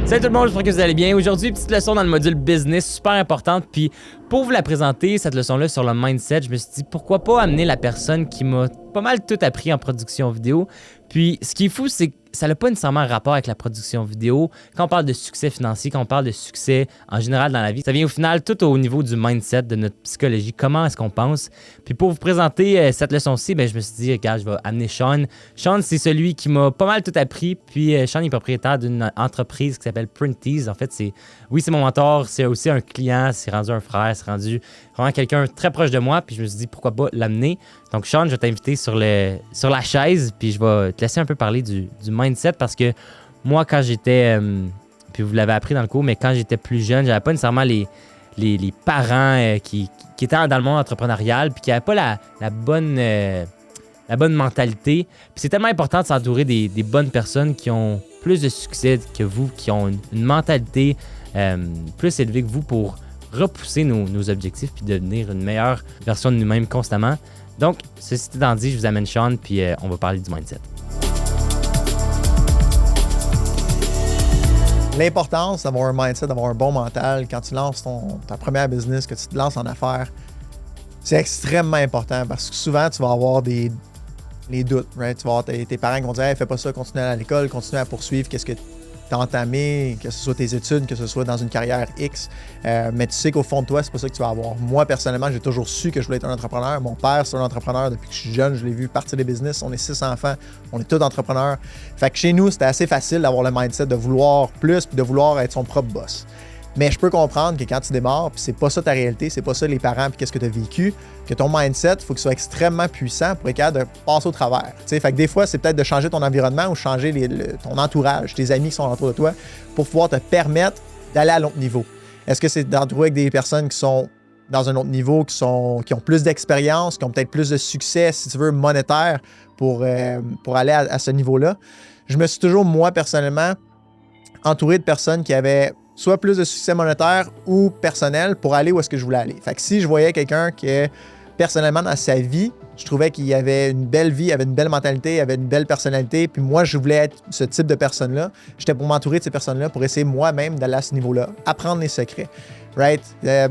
Salut tout le monde, j'espère que vous allez bien. Aujourd'hui, petite leçon dans le module business, super importante. Puis pour vous la présenter, cette leçon-là sur le mindset, je me suis dit pourquoi pas amener la personne qui m'a pas mal tout appris en production vidéo. Puis ce qui est fou, c'est que ça n'a pas nécessairement un rapport avec la production vidéo. Quand on parle de succès financier, quand on parle de succès en général dans la vie, ça vient au final tout au niveau du mindset, de notre psychologie, comment est-ce qu'on pense. Puis pour vous présenter cette leçon-ci, je me suis dit, regarde, je vais amener Sean. Sean, c'est celui qui m'a pas mal tout appris. Puis Sean est propriétaire d'une entreprise qui s'appelle Printease. En fait, c'est mon mentor, c'est aussi un client, c'est rendu un frère, c'est rendu vraiment quelqu'un très proche de moi. Puis je me suis dit, pourquoi pas l'amener. Donc Sean, je vais t'inviter sur la chaise, puis je vais te laisser un peu parler du mindset parce que moi, quand j'étais, puis vous l'avez appris dans le cours, mais quand j'étais plus jeune, j'avais pas nécessairement les parents qui étaient dans le monde entrepreneurial puis qui n'avaient pas la bonne mentalité. Puis c'est tellement important de s'entourer des bonnes personnes qui ont plus de succès que vous, qui ont une mentalité plus élevée que vous pour repousser nos objectifs puis devenir une meilleure version de nous-mêmes constamment. Donc, ceci étant dit, je vous amène Sean puis on va parler du mindset. L'importance d'avoir un mindset, d'avoir un bon mental quand tu lances ta première business, que tu te lances en affaires, c'est extrêmement important parce que souvent, tu vas avoir les doutes. Right? Tu vas avoir tes parents qui vont dire hey, « fais pas ça, continue à aller à l'école, continue à poursuivre qu'est-ce que tu as entamé, que ce soit tes études, que ce soit dans une carrière X. Mais tu sais qu'au fond de toi, c'est pas ça que tu vas avoir. » Moi, personnellement, j'ai toujours su que je voulais être un entrepreneur. Mon père, c'est un entrepreneur depuis que je suis jeune. Je l'ai vu partir des business. On est 6 enfants. On est tous entrepreneurs. Fait que chez nous, c'était assez facile d'avoir le mindset de vouloir plus puis de vouloir être son propre boss. Mais je peux comprendre que quand tu démarres, puis c'est pas ça ta réalité, c'est pas ça les parents, puis qu'est-ce que tu as vécu, que ton mindset, il faut qu'il soit extrêmement puissant pour être capable de passer au travers. T'sais, fait que des fois, c'est peut-être de changer ton environnement ou changer ton entourage, tes amis qui sont autour de toi, pour pouvoir te permettre d'aller à l'autre niveau. Est-ce que c'est d'entourer avec des personnes qui sont dans un autre niveau, qui ont plus d'expérience, qui ont peut-être plus de succès, si tu veux, monétaire, pour aller à ce niveau-là? Je me suis toujours, moi, personnellement, entouré de personnes qui avaient soit plus de succès monétaire ou personnel pour aller où est-ce que je voulais aller. Fait que si je voyais quelqu'un qui, personnellement, dans sa vie, je trouvais qu'il avait une belle vie, avait une belle mentalité, avait une belle personnalité, puis moi, je voulais être ce type de personne-là, j'étais pour m'entourer de ces personnes-là, pour essayer moi-même d'aller à ce niveau-là, apprendre les secrets. Right?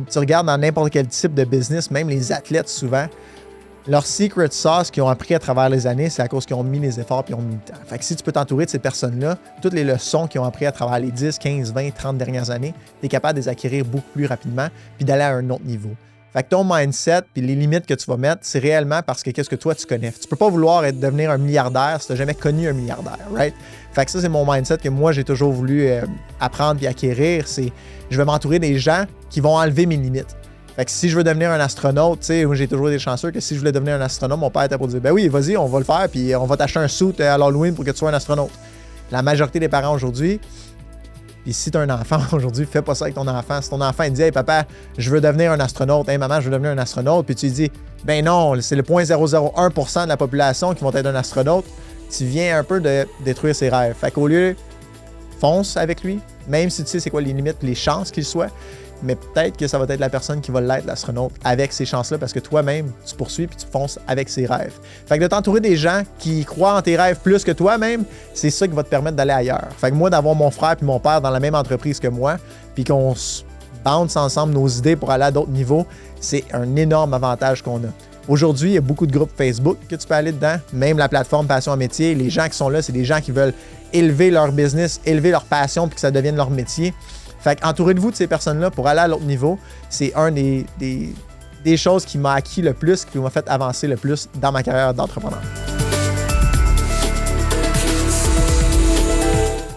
Tu regardes dans n'importe quel type de business, même les athlètes, souvent, leur secret sauce qu'ils ont appris à travers les années, c'est à cause qu'ils ont mis les efforts et ils ont mis le temps. Fait que si tu peux t'entourer de ces personnes-là, toutes les leçons qu'ils ont appris à travers les 10, 15, 20, 30 dernières années, tu es capable de les acquérir beaucoup plus rapidement puis d'aller à un autre niveau. Fait que ton mindset puis les limites que tu vas mettre, c'est réellement parce que qu'est-ce que toi tu connais. Tu peux pas vouloir devenir un milliardaire si tu n'as jamais connu un milliardaire, right? Fait que ça, c'est mon mindset que moi, j'ai toujours voulu apprendre et acquérir. C'est je vais m'entourer des gens qui vont enlever mes limites. Fait que si je veux devenir un astronaute, tu sais, moi j'ai toujours été chanceux que si je voulais devenir un astronaute, mon père était pour dire ben oui, vas-y, on va le faire, puis on va t'acheter un suit à l'Halloween pour que tu sois un astronaute. La majorité des parents aujourd'hui, puis si tu as un enfant aujourd'hui, fais pas ça avec ton enfant. Si ton enfant il dit hey papa, je veux devenir un astronaute, hey maman, je veux devenir un astronaute, puis tu lui dis ben non, c'est le 0.001% de la population qui vont être un astronaute, tu viens un peu de détruire ses rêves. Fait qu'au lieu, fonce avec lui, même si tu sais c'est quoi les limites, les chances qu'il soit. Mais peut-être que ça va être la personne qui va l'être, l'astronaute, avec ces chances-là, parce que toi-même, tu poursuis puis tu fonces avec ses rêves. Fait que de t'entourer des gens qui croient en tes rêves plus que toi-même, c'est ça qui va te permettre d'aller ailleurs. Fait que moi, d'avoir mon frère puis mon père dans la même entreprise que moi, puis qu'on bounce ensemble nos idées pour aller à d'autres niveaux, c'est un énorme avantage qu'on a. Aujourd'hui, il y a beaucoup de groupes Facebook que tu peux aller dedans, même la plateforme Passion en métier. Les gens qui sont là, c'est des gens qui veulent élever leur business, élever leur passion puis que ça devienne leur métier. Fait qu'entourez-vous de ces personnes-là pour aller à l'autre niveau. C'est un des choses qui m'a acquis le plus, qui m'a fait avancer le plus dans ma carrière d'entrepreneur.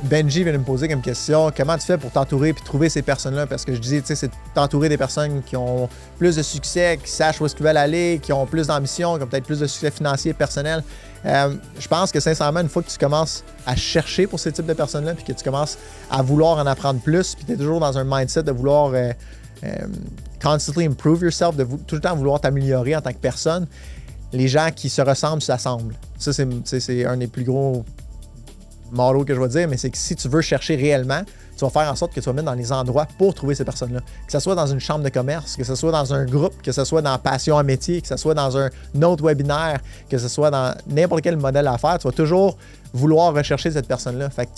Benji vient de me poser comme question, comment tu fais pour t'entourer et trouver ces personnes-là? Parce que je disais, tu sais, c'est t'entourer des personnes qui ont plus de succès, qui sachent où est-ce qu'ils veulent aller, qui ont plus d'ambition, qui ont peut-être plus de succès financier, personnel. Je pense que sincèrement, une fois que tu commences à chercher pour ces types de personnes-là, puis que tu commences à vouloir en apprendre plus, puis tu es toujours dans un mindset de vouloir constantly improve yourself, de tout le temps vouloir t'améliorer en tant que personne, les gens qui se ressemblent s'assemblent. Ça, c'est un des plus gros motto que je vais dire, mais c'est que si tu veux chercher réellement, tu vas faire en sorte que tu vas mettre dans les endroits pour trouver ces personnes-là. Que ce soit dans une chambre de commerce, que ce soit dans un groupe, que ce soit dans Passion en métier, que ce soit dans un autre webinaire, que ce soit dans n'importe quel modèle à faire, tu vas toujours vouloir rechercher cette personne-là. Fait que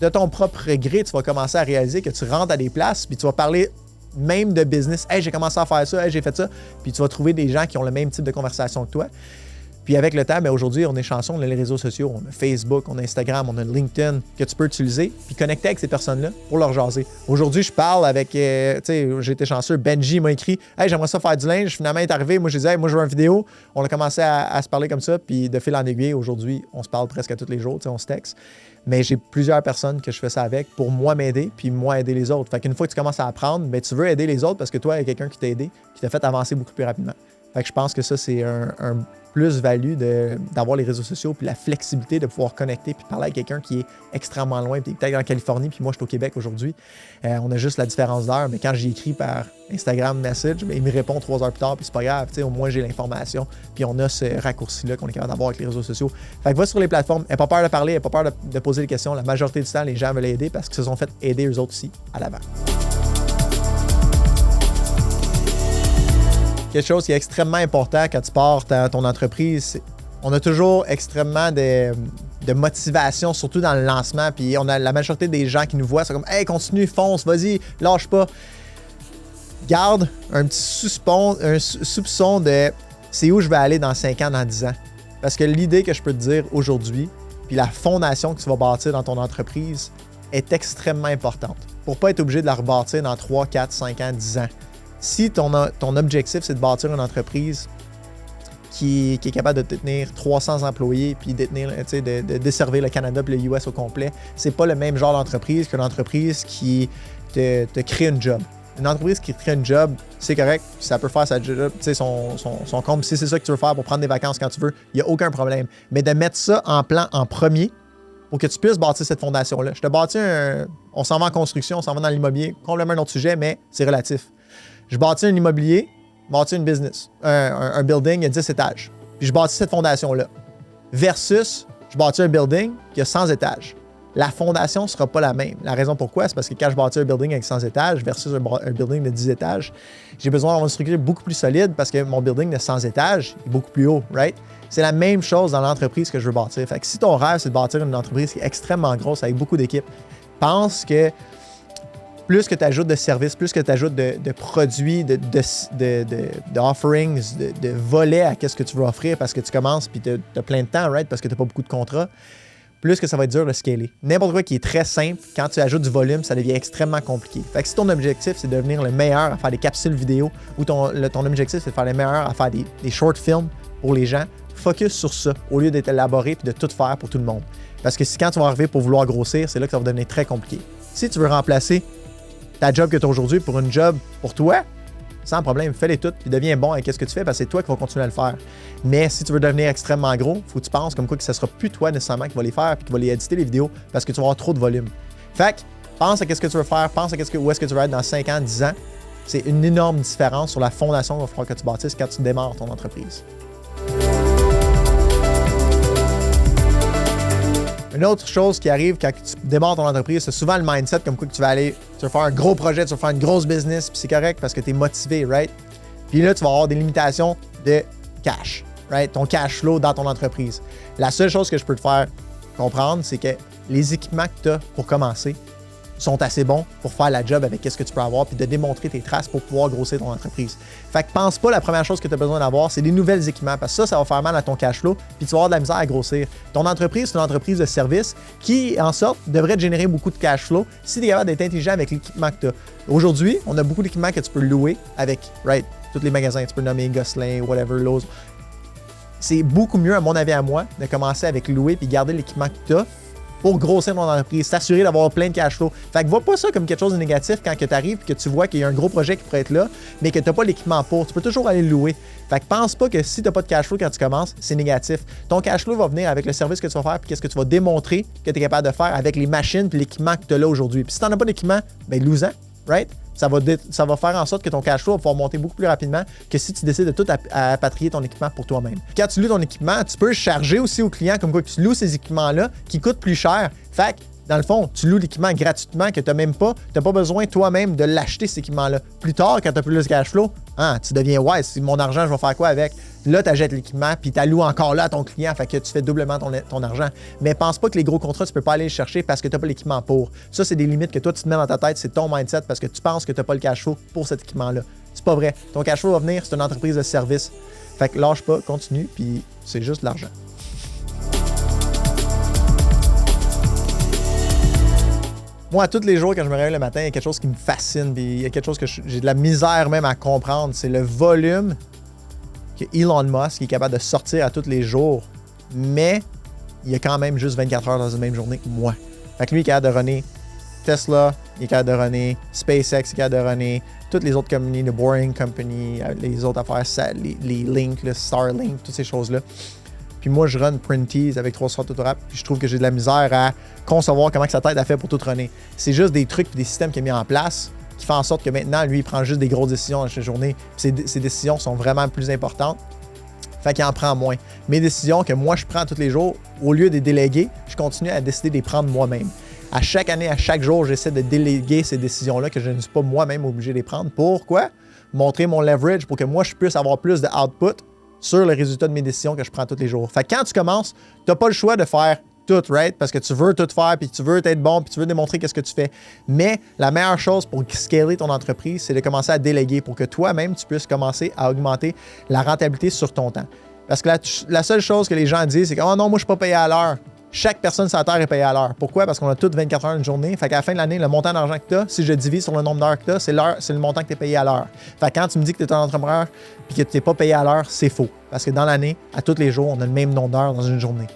de ton propre gré, tu vas commencer à réaliser que tu rentres à des places, puis tu vas parler même de business. « Hey, j'ai commencé à faire ça, hey, j'ai fait ça. » Puis tu vas trouver des gens qui ont le même type de conversation que toi. Puis avec le temps, bien, aujourd'hui, on est chanceux, on a les réseaux sociaux, on a Facebook, on a Instagram, on a LinkedIn que tu peux utiliser puis connecter avec ces personnes-là pour leur jaser. Aujourd'hui, je parle avec, tu sais, j'ai été chanceux, Benji m'a écrit « Hey, j'aimerais ça faire du linge. » Finalement, il est arrivé, moi, je disais « Hey, moi, je veux une vidéo. » On a commencé à se parler comme ça, puis de fil en aiguille, aujourd'hui, on se parle presque à tous les jours, tu sais, on se texte. Mais j'ai plusieurs personnes que je fais ça avec pour moi m'aider, puis moi aider les autres. Fait qu'une fois que tu commences à apprendre, bien, tu veux aider les autres parce que toi, il y a quelqu'un qui t'a aidé, qui t'a fait avancer beaucoup plus rapidement. Fait que je pense que ça, c'est un plus-value d'avoir les réseaux sociaux puis la flexibilité de pouvoir connecter puis parler avec quelqu'un qui est extrêmement loin, puis peut-être en Californie, puis moi, je suis au Québec aujourd'hui. On a juste la différence d'heure, mais quand j'y écris par Instagram Message, bien, il me répond 3 heures plus tard, puis c'est pas grave, au moins j'ai l'information, puis on a ce raccourci-là qu'on est capable d'avoir avec les réseaux sociaux. Fait que va sur les plateformes, n'aie pas peur de parler, n'aie pas peur de poser des questions. La majorité du temps, les gens veulent aider parce qu'ils se sont fait aider eux autres aussi à l'avant. Quelque chose qui est extrêmement important quand tu pars ton entreprise, on a toujours extrêmement de motivation, surtout dans le lancement. Puis on a la majorité des gens qui nous voient, c'est comme « Hey, continue, fonce, vas-y, lâche pas. » Garde un petit soupçon de c'est où je vais aller dans 5 ans, dans 10 ans. Parce que l'idée que je peux te dire aujourd'hui, puis la fondation que tu vas bâtir dans ton entreprise est extrêmement importante. Pour ne pas être obligé de la rebâtir dans 3, 4, 5 ans, 10 ans. Si ton objectif, c'est de bâtir une entreprise qui est capable de tenir 300 employés puis de desservir le Canada et le US au complet, c'est pas le même genre d'entreprise qu'une entreprise qui te crée une job. Une entreprise qui te crée une job, c'est correct, ça peut faire sa job, son compte. Si c'est ça que tu veux faire pour prendre des vacances quand tu veux, il n'y a aucun problème. Mais de mettre ça en plan en premier pour que tu puisses bâtir cette fondation-là. Je te bâtis on s'en va en construction, on s'en va dans l'immobilier, complètement un autre sujet, mais c'est relatif. Je bâtis un immobilier, bâtis une business, un building, il y a 10 étages. Puis je bâtis cette fondation-là. Versus, je bâtis un building qui a 100 étages. La fondation ne sera pas la même. La raison pourquoi, c'est parce que quand je bâtis un building avec 100 étages versus un building de 10 étages, j'ai besoin d'avoir une structure beaucoup plus solide parce que mon building de 100 étages est beaucoup plus haut, right? C'est la même chose dans l'entreprise que je veux bâtir. Fait que si ton rêve, c'est de bâtir une entreprise qui est extrêmement grosse avec beaucoup d'équipes, pense que plus que tu ajoutes de services, plus que tu ajoutes de produits, de offerings, de volets à ce que tu veux offrir parce que tu commences puis tu as plein de temps, right? Parce que tu n'as pas beaucoup de contrats, plus que ça va être dur de scaler. N'importe quoi qui est très simple, quand tu ajoutes du volume, ça devient extrêmement compliqué. Fait que si ton objectif, c'est de devenir le meilleur à faire des capsules vidéo ou ton objectif, c'est de faire le meilleur à faire des short films pour les gens, focus sur ça au lieu d'être élaboré et de tout faire pour tout le monde. Parce que quand tu vas arriver pour vouloir grossir, c'est là que ça va devenir très compliqué. Si tu veux remplacer ta job que tu as aujourd'hui pour une job pour toi, sans problème, fais-les toutes puis deviens bon avec ce que tu fais parce que c'est toi qui vas continuer à le faire. Mais si tu veux devenir extrêmement gros, il faut que tu penses comme quoi que ce ne sera plus toi nécessairement qui va les faire et qui va les éditer les vidéos parce que tu vas avoir trop de volume. Fait que pense à ce que tu veux faire, pense à où est-ce que tu veux être dans 5 ans, 10 ans. C'est une énorme différence sur la fondation qu'il va falloir que tu bâtisses quand tu démarres ton entreprise. Une autre chose qui arrive quand tu démarres ton entreprise, c'est souvent le mindset comme quoi que tu vas faire un gros projet, tu vas faire une grosse business, puis c'est correct parce que tu es motivé, right? Puis là, tu vas avoir des limitations de cash, right? Ton cash flow dans ton entreprise. La seule chose que je peux te faire comprendre, c'est que les équipements que tu as pour commencer sont assez bons pour faire la job avec ce que tu peux avoir puis de démontrer tes traces pour pouvoir grossir ton entreprise. Fait que pense pas la première chose que tu as besoin d'avoir, c'est des nouvelles équipements parce que ça va faire mal à ton cash flow puis tu vas avoir de la misère à grossir. Ton entreprise, c'est une entreprise de service qui, en sorte, devrait te générer beaucoup de cash flow si tu es capable d'être intelligent avec l'équipement que tu as. Aujourd'hui, on a beaucoup d'équipements que tu peux louer avec, right, tous les magasins, tu peux nommer Gosselin, whatever, Lowe's. C'est beaucoup mieux, à mon avis à moi, de commencer avec louer puis garder l'équipement que tu as pour grossir ton entreprise, s'assurer d'avoir plein de cash flow. Fait que vois pas ça comme quelque chose de négatif quand tu arrives et que tu vois qu'il y a un gros projet qui pourrait être là, mais que tu n'as pas l'équipement pour. Tu peux toujours aller le louer. Fait que pense pas que si tu n'as pas de cash flow quand tu commences, c'est négatif. Ton cash flow va venir avec le service que tu vas faire et qu'est-ce que tu vas démontrer que tu es capable de faire avec les machines et l'équipement que tu as là aujourd'hui. Puis si tu n'en as pas d'équipement, ben lose-en, right? Ça va faire en sorte que ton cash flow va pouvoir monter beaucoup plus rapidement que si tu décides de tout appatrier ton équipement pour toi-même. Quand tu loues ton équipement, tu peux charger aussi aux clients comme quoi tu loues ces équipements-là qui coûtent plus cher. Fait que, dans le fond, tu loues l'équipement gratuitement que tu n'as pas besoin toi-même de l'acheter cet équipement-là. Plus tard, quand tu as plus de cash flow, tu deviens « Ouais, c'est mon argent, je vais faire quoi avec? » Là, tu achètes l'équipement, puis tu alloues encore là à ton client, fait que tu fais doublement ton argent. Mais pense pas que les gros contrats, tu peux pas aller les chercher parce que tu n'as pas l'équipement pour. Ça, c'est des limites que toi, tu te mets dans ta tête, c'est ton mindset parce que tu penses que tu n'as pas le cash flow pour cet équipement-là. C'est pas vrai. Ton cash flow va venir, c'est une entreprise de service. Fait que lâche pas, continue, puis c'est juste de l'argent. Moi, tous les jours, quand je me réveille le matin, il y a quelque chose qui me fascine, puis il y a quelque chose que j'ai de la misère même à comprendre. C'est le volume que Elon Musk est capable de sortir à tous les jours, mais il y a quand même juste 24 heures dans une même journée que moi. Fait que lui, il est capable de runner Tesla, il est capable de runner SpaceX, il est capable de runner toutes les autres compagnies, le Boring Company, les autres affaires, les Link, le Starlink, toutes ces choses-là. Puis moi, je run Printease avec 360 Autorap, puis je trouve que j'ai de la misère à concevoir comment que sa tête a fait pour tout runner. C'est juste des trucs et des systèmes qu'il a mis en place qui font en sorte que maintenant, lui, il prend juste des grosses décisions dans chaque journée. Ses décisions sont vraiment plus importantes. Fait qu'il en prend moins. Mes décisions que moi, je prends tous les jours, au lieu de les déléguer, je continue à décider de les prendre moi-même. À chaque année, à chaque jour, j'essaie de déléguer ces décisions-là que je ne suis pas moi-même obligé de les prendre. Pourquoi? Montrer mon leverage pour que moi, je puisse avoir plus de output sur le résultat de mes décisions que je prends tous les jours. Fait que quand tu commences, tu n'as pas le choix de faire tout, right? Parce que tu veux tout faire, puis tu veux être bon, puis tu veux démontrer qu'est-ce que tu fais. Mais la meilleure chose pour scaler ton entreprise, c'est de commencer à déléguer pour que toi-même, tu puisses commencer à augmenter la rentabilité sur ton temps. Parce que la seule chose que les gens disent, c'est que « Oh non, moi, je ne suis pas payé à l'heure. » Chaque personne sur la Terre est payée à l'heure. Pourquoi? Parce qu'on a toutes 24 heures une journée. Fait qu'à la fin de l'année, le montant d'argent que tu as, si je divise sur le nombre d'heures que tu as, c'est le montant que tu es payé à l'heure. Fait que quand tu me dis que tu es un entrepreneur et que tu n'es pas payé à l'heure, c'est faux. Parce que dans l'année, à tous les jours, on a le même nombre d'heures dans une journée.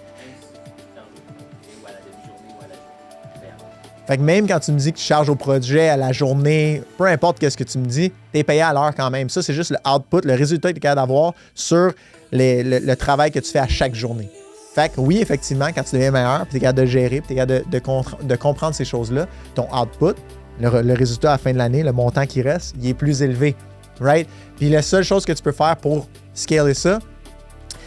Fait que même quand tu me dis que tu charges au projet, à la journée, peu importe qu'est-ce que tu me dis, tu es payé à l'heure quand même. Ça, c'est juste le output, le résultat que tu es capable d'avoir sur le travail que tu fais à chaque journée. Fait que oui, effectivement, quand tu deviens meilleur, puis tu es capable de gérer, puis tu es capable de comprendre ces choses-là, ton output, le résultat à la fin de l'année, le montant qui reste, il est plus élevé. Right? Puis la seule chose que tu peux faire pour scaler ça,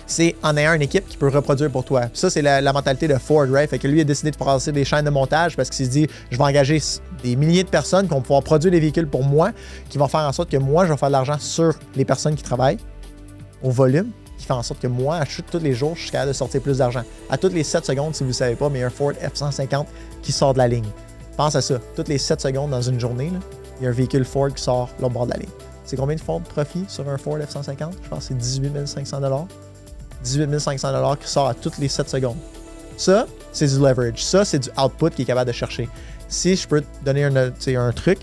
c'est en ayant une équipe qui peut reproduire pour toi. Puis ça, c'est la mentalité de Ford, right? Fait que lui a décidé de passer des chaînes de montage parce qu'il s'est dit, je vais engager des milliers de personnes qui vont pouvoir produire des véhicules pour moi, qui vont faire en sorte que moi, je vais faire de l'argent sur les personnes qui travaillent au volume, qui fait en sorte que moi, à tous les jours, je suis capable de sortir plus d'argent. À toutes les 7 secondes, si vous ne savez pas, mais il y a un Ford F-150 qui sort de la ligne. Pense à ça. Toutes les 7 secondes dans une journée, là, il y a un véhicule Ford qui sort l'autre bord de la ligne. C'est combien de Ford profit sur un Ford F-150? Je pense que c'est 18 500 $. 18 500 $ qui sort à toutes les 7 secondes. Ça, c'est du leverage. Ça, c'est du output qui est capable de chercher. Si je peux te donner un truc,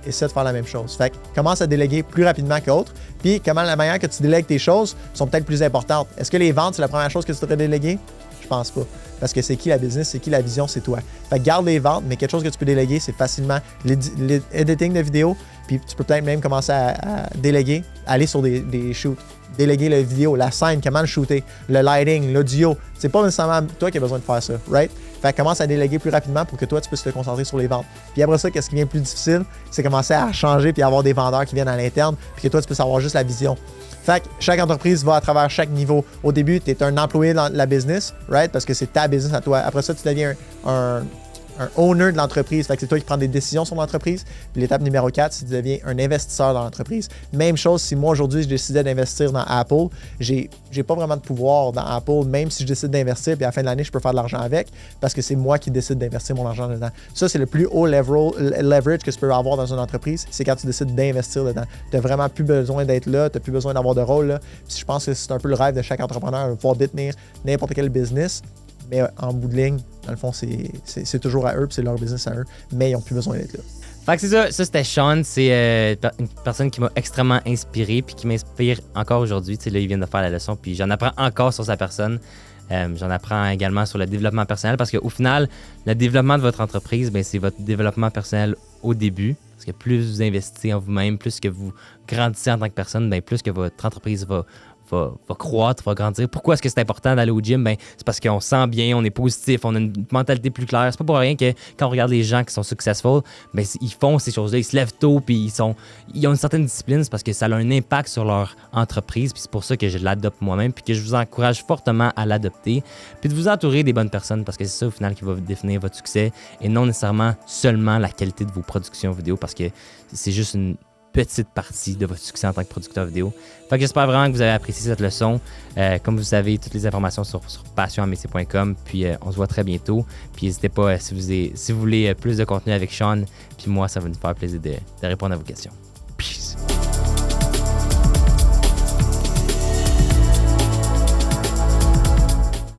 essaie de faire la même chose. Fait que commence à déléguer plus rapidement qu'autre. Puis, comment la manière que tu délègues tes choses sont peut-être plus importantes. Est-ce que les ventes, c'est la première chose que tu devrais déléguer? Je pense pas. Parce que c'est qui la business, c'est qui la vision, c'est toi. Fait que garde les ventes, mais quelque chose que tu peux déléguer, c'est facilement l'editing de vidéos. Puis tu peux peut-être même commencer à déléguer, aller sur des shoots. Déléguer la vidéo, la scène, comment le shooter, le lighting, l'audio. C'est pas nécessairement toi qui as besoin de faire ça, right? Fait que commence à déléguer plus rapidement pour que toi, tu puisses te concentrer sur les ventes. Puis après ça, qu'est-ce qui vient plus difficile? C'est commencer à changer puis avoir des vendeurs qui viennent à l'interne puis que toi, tu puisses avoir juste la vision. Fait que chaque entreprise va à travers chaque niveau. Au début, tu es un employé dans la business, right? Parce que c'est ta business à toi. Après ça, tu deviens un owner de l'entreprise. Fait que c'est toi qui prends des décisions sur l'entreprise. Puis l'étape numéro 4, c'est que tu deviens un investisseur dans l'entreprise. Même chose, si moi aujourd'hui je décidais d'investir dans Apple, j'ai pas vraiment de pouvoir dans Apple, même si je décide d'investir, puis à la fin de l'année, je peux faire de l'argent avec, parce que c'est moi qui décide d'investir mon argent dedans. Ça, c'est le plus haut leverage que tu peux avoir dans une entreprise, c'est quand tu décides d'investir dedans. Tu n'as vraiment plus besoin d'être là, tu n'as plus besoin d'avoir de rôle là. Puis je pense que c'est un peu le rêve de chaque entrepreneur, de pouvoir détenir n'importe quel business. Mais en bout de ligne, dans le fond, c'est toujours à eux, puis c'est leur business à eux, mais ils n'ont plus besoin d'être là. Fait que c'est ça. Ça, c'était Sean. C'est une personne qui m'a extrêmement inspiré, puis qui m'inspire encore aujourd'hui. Tu sais, là, il vient de faire la leçon, puis j'en apprends encore sur sa personne. J'en apprends également sur le développement personnel, parce qu'au final, le développement de votre entreprise, ben, c'est votre développement personnel au début. Parce que plus vous investissez en vous-même, plus que vous grandissez en tant que personne, ben, plus que votre entreprise va croître, va grandir. Pourquoi est-ce que c'est important d'aller au gym? Ben, c'est parce qu'on se sent bien, on est positif, on a une mentalité plus claire. C'est pas pour rien que quand on regarde les gens qui sont successful, ben, ils font ces choses-là, ils se lèvent tôt, puis ils ont une certaine discipline, c'est parce que ça a un impact sur leur entreprise, puis c'est pour ça que je l'adopte moi-même, puis que je vous encourage fortement à l'adopter, puis de vous entourer des bonnes personnes, parce que c'est ça au final qui va définir votre succès, et non nécessairement seulement la qualité de vos productions vidéo, parce que c'est juste une petite partie de votre succès en tant que producteur vidéo. Fait que j'espère vraiment que vous avez apprécié cette leçon. Comme vous savez, toutes les informations sur passionenmetier.com. Puis on se voit très bientôt. Puis n'hésitez pas si vous voulez plus de contenu avec Sean. Puis moi, ça va nous faire plaisir de répondre à vos questions.